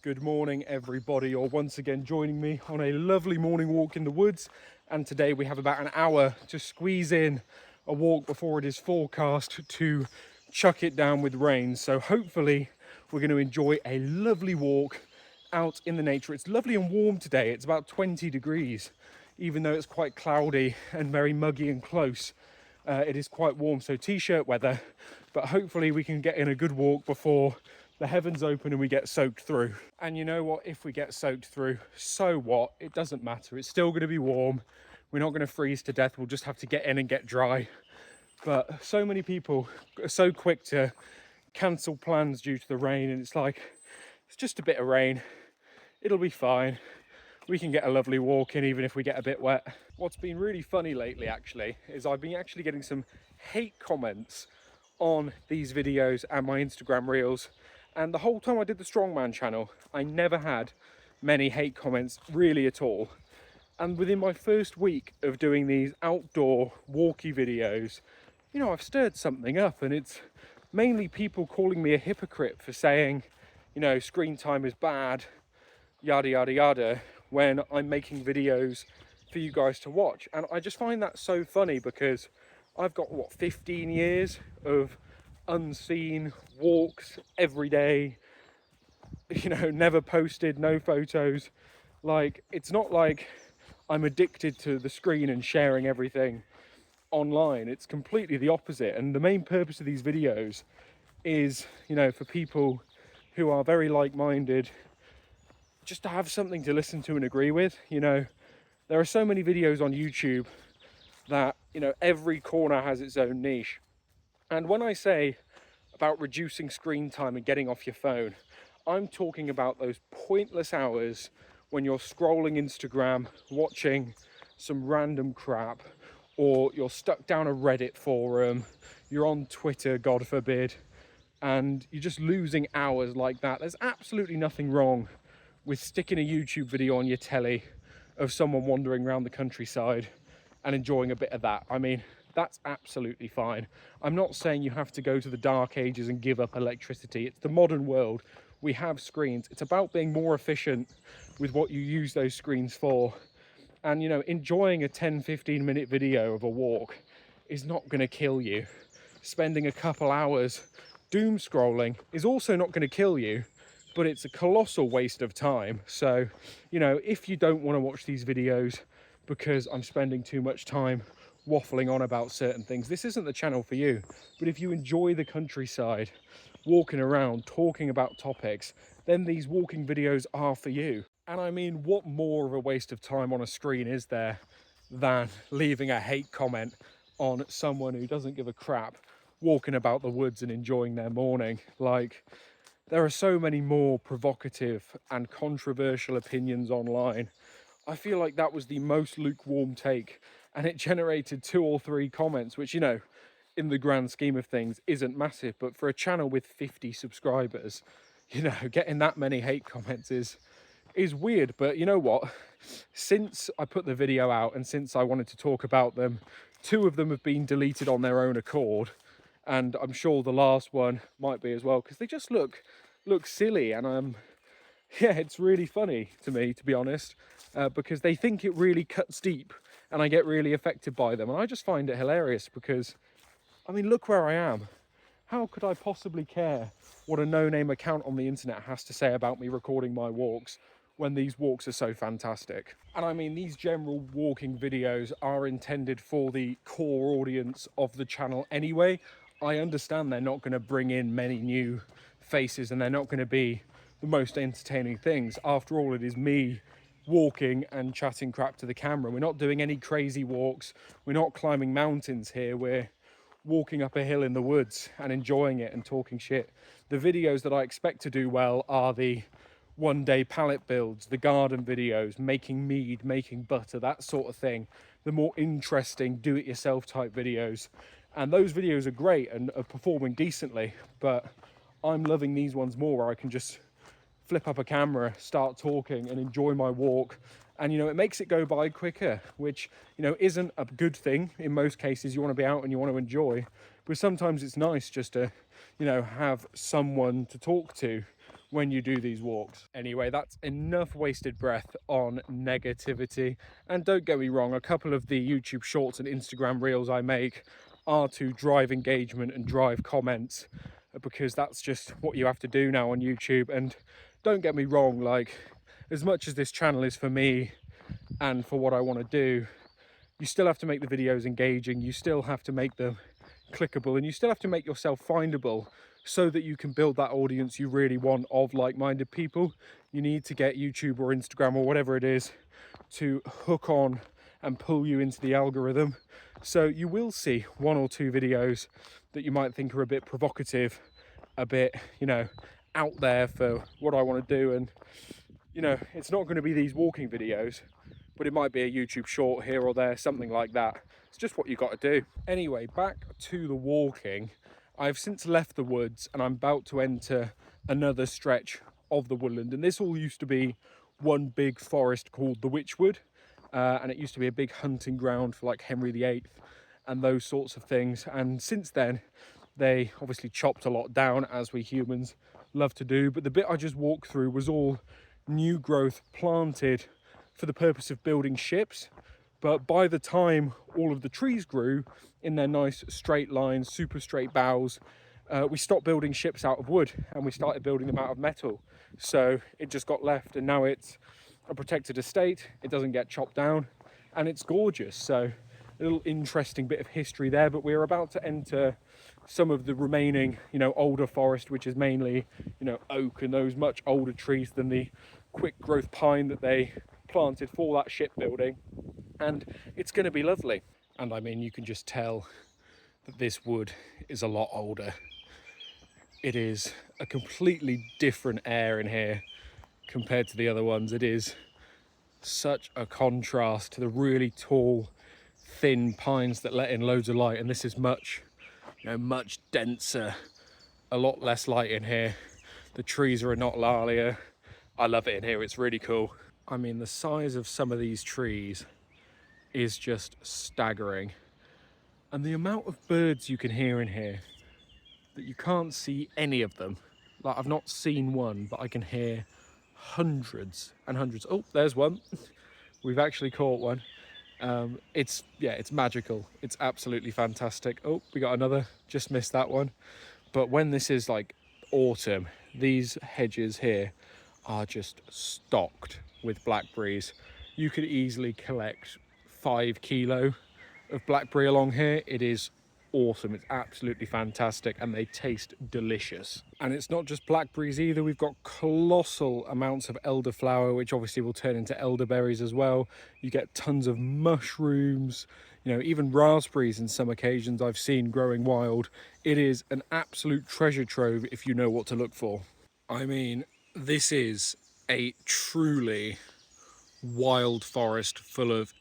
Good morning, everybody. You're once again joining me on a lovely morning walk in the woods. And today we have about an hour to squeeze in a walk before it is forecast to chuck it down with rain. So hopefully we're going to enjoy a lovely walk out in the nature. It's lovely and warm today. It's about 20 degrees, even though it's quite cloudy and very muggy and close. It is quite warm, so t-shirt weather, but hopefully we can get in a good walk before the heavens open and we get soaked through. And you know what, if we get soaked through, so what? It doesn't matter. It's still going to be warm. We're not going to freeze to death. We'll just have to get in and get dry. But so many people are so quick to cancel plans due to the rain, and it's like, it's just a bit of rain. It'll be fine. We can get a lovely walk in even if we get a bit wet. What's been really funny lately actually is I've been actually getting some hate comments on these videos and my Instagram reels, and the whole time I did the strongman channel I never had many hate comments really at all. And within my first week of doing these outdoor walkie videos, you know, I've stirred something up, and it's mainly people calling me a hypocrite for saying, you know, screen time is bad, yada yada yada, when I'm making videos for you guys to watch. And I just find that so funny because I've got what, 15 years of unseen walks every day, you know, never posted, no photos. Like, it's not like I'm addicted to the screen and sharing everything online. It's completely the opposite. And the main purpose of these videos is, you know, for people who are very like-minded, just to have something to listen to and agree with. You know, there are so many videos on YouTube that, you know, every corner has its own niche. And when I say about reducing screen time and getting off your phone, I'm talking about those pointless hours when you're scrolling Instagram, watching some random crap, or you're stuck down a Reddit forum, you're on Twitter, God forbid, and you're just losing hours like that. There's absolutely nothing wrong with sticking a YouTube video on your telly of someone wandering around the countryside and enjoying a bit of that. I mean, that's absolutely fine. I'm not saying you have to go to the dark ages and give up electricity. It's the modern world. We have screens. It's about being more efficient with what you use those screens for. And, you know, enjoying a 10-15 minute video of a walk is not going to kill you. Spending a couple hours doom scrolling is also not going to kill you, but it's a colossal waste of time. So, you know, if you don't want to watch these videos because I'm spending too much time waffling on about certain things, this isn't the channel for you. But if you enjoy the countryside, walking around, talking about topics, then these walking videos are for you. And I mean, what more of a waste of time on a screen is there than leaving a hate comment on someone who doesn't give a crap, walking about the woods and enjoying their morning? Like, there are so many more provocative and controversial opinions online. I feel like that was the most lukewarm take, and it generated 2 or 3 comments, which, you know, in the grand scheme of things isn't massive, but for a channel with 50 subscribers, you know, getting that many hate comments is weird. But you know what, since I put the video out and since I wanted to talk about them, 2 of them have been deleted on their own accord, and I'm sure the last one might be as well, because they just look silly. And yeah, it's really funny to me, to be honest, because they think it really cuts deep and I get really affected by them, and I just find it hilarious because, I mean, look where I am. How could I possibly care what a no-name account on the internet has to say about me recording my walks when these walks are so fantastic? And I mean, these general walking videos are intended for the core audience of the channel anyway. I understand they're not going to bring in many new faces and they're not going to be the most entertaining things. After all, it is me walking and chatting crap to the camera. We're not doing any crazy walks. We're not climbing mountains here. We're walking up a hill in the woods and enjoying it and talking shit. The videos that I expect to do well are the one-day pallet builds, the garden videos, making mead, making butter, that sort of thing. The more interesting do-it-yourself type videos. And those videos are great and are performing decently, but I'm loving these ones more, where I can just flip up a camera, start talking and enjoy my walk. And, you know, it makes it go by quicker, which, you know, isn't a good thing. In most cases, you want to be out and you want to enjoy, but sometimes it's nice just to, you know, have someone to talk to when you do these walks. Anyway, that's enough wasted breath on negativity. And don't get me wrong, a couple of the YouTube shorts and Instagram reels I make are to drive engagement and drive comments, because that's just what you have to do now on YouTube. And don't get me wrong, like, as much as this channel is for me and for what I want to do, you still have to make the videos engaging, you still have to make them clickable, and you still have to make yourself findable so that you can build that audience you really want of like-minded people. You need to get YouTube or Instagram or whatever it is to hook on and pull you into the algorithm. So you will see one or two videos that you might think are a bit provocative, a bit, you know, out there for what I want to do. And, you know, it's not going to be these walking videos, but it might be a YouTube short here or there, something like that. It's just what you got to do. Anyway, back to the walking. I've since left the woods and I'm about to enter another stretch of the woodland. And this all used to be one big forest called the Witchwood. And it used to be a big hunting ground for like Henry VIII and those sorts of things. And since then, they obviously chopped a lot down, as we humans love to do. But the bit I just walked through was all new growth planted for the purpose of building ships. But by the time all of the trees grew in their nice straight lines, super straight boughs, we stopped building ships out of wood and we started building them out of metal. So it just got left, and now it's a protected estate. It doesn't get chopped down and it's gorgeous. So a little interesting bit of history there. But we're about to enter some of the remaining, you know, older forest, which is mainly, you know, oak and those much older trees than the quick growth pine that they planted for that shipbuilding. And it's going to be lovely. And I mean, you can just tell that this wood is a lot older. It is a completely different air in here compared to the other ones. It is such a contrast to the really tall, thin pines that let in loads of light. And this is much, you know, much denser, a lot less light in here. The trees are not gnarlier. I love it in here. It's really cool. I mean, the size of some of these trees is just staggering. And the amount of birds you can hear in here, that you can't see any of them. Like, I've not seen one, but I can hear hundreds and hundreds. Oh, there's one. We've actually caught one. It's magical. It's absolutely fantastic. Oh, we got another. Just missed that one. But when this is like autumn, these hedges here are just stocked with blackberries. You could easily collect 5 kilo of blackberry along here. It is awesome. It's absolutely fantastic and they taste delicious. And it's not just blackberries either. We've got colossal amounts of elderflower, which obviously will turn into elderberries as well. You get tons of mushrooms, you know, even raspberries in some occasions I've seen growing wild. It is an absolute treasure trove if you know what to look for. I mean, this is a truly wild forest full of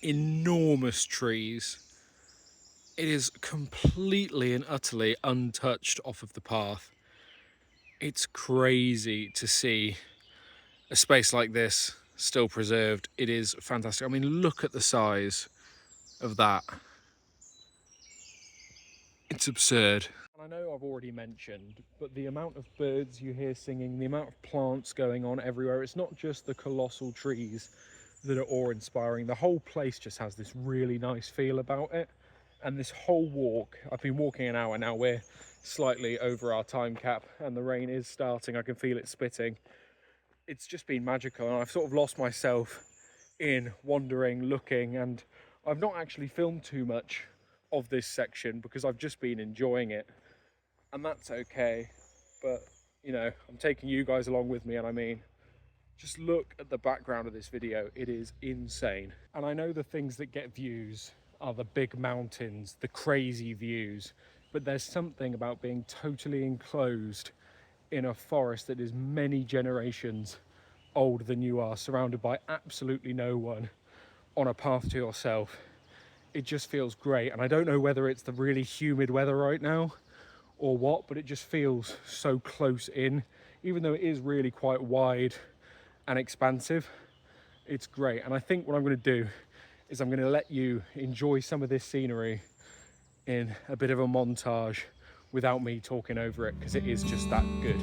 enormous trees. It is completely and utterly untouched off of the path. It's crazy to see a space like this still preserved. It is fantastic. I mean, look at the size of that. It's absurd. I know I've already mentioned, but the amount of birds you hear singing, the amount of plants going on everywhere, it's not just the colossal trees that are awe-inspiring. The whole place just has this really nice feel about it. And this whole walk, I've been walking an hour now, we're slightly over our time cap and the rain is starting, I can feel it spitting. It's just been magical and I've sort of lost myself in wandering, looking, and I've not actually filmed too much of this section because I've just been enjoying it. And that's okay, but you know, I'm taking you guys along with me, and I mean, just look at the background of this video. It is insane. And I know the things that get views are the big mountains, the crazy views, but there's something about being totally enclosed in a forest that is many generations older than you are, surrounded by absolutely no one, on a path to yourself. It just feels great. And I don't know whether it's the really humid weather right now or what, but it just feels so close in, even though it is really quite wide and expansive. It's great. And I think what I'm going to do is I'm going to let you enjoy some of this scenery in a bit of a montage without me talking over it, because it is just that good.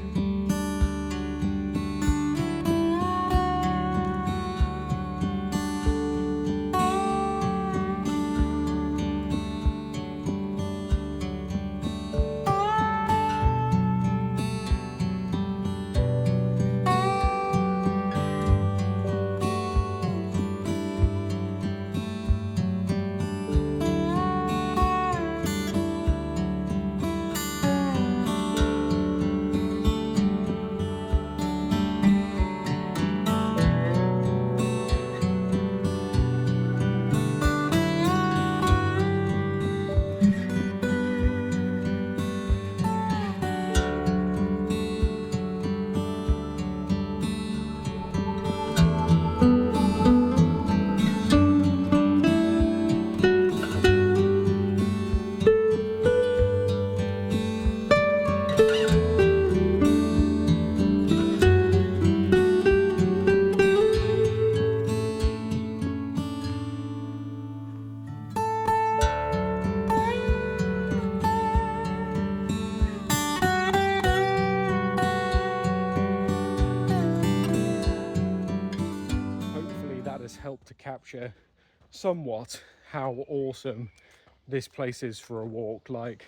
has helped to capture somewhat how awesome this place is for a walk. Like,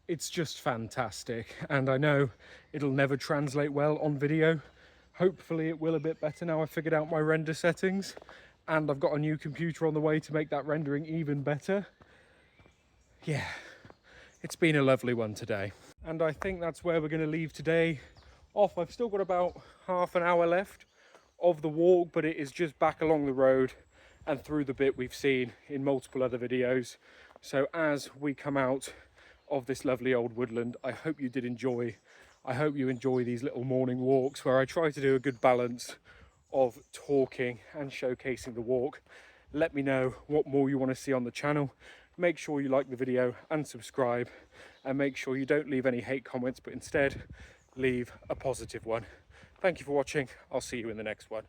it's just fantastic, and I know it'll never translate well on video. Hopefully it will a bit better now I've figured out my render settings, and I've got a new computer on the way to make that rendering even better. Yeah, it's been a lovely one today, and I think that's where we're going to leave today off. I've still got about half an hour left of the walk, but it is just back along the road and through the bit we've seen in multiple other videos. So as we come out of this lovely old woodland, I hope you did enjoy. I hope you enjoy these little morning walks where I try to do a good balance of talking and showcasing the walk. Let me know what more you want to see on the channel. Make sure you like the video and subscribe, and make sure you don't leave any hate comments, but instead leave a positive one. Thank you for watching. I'll see you in the next one.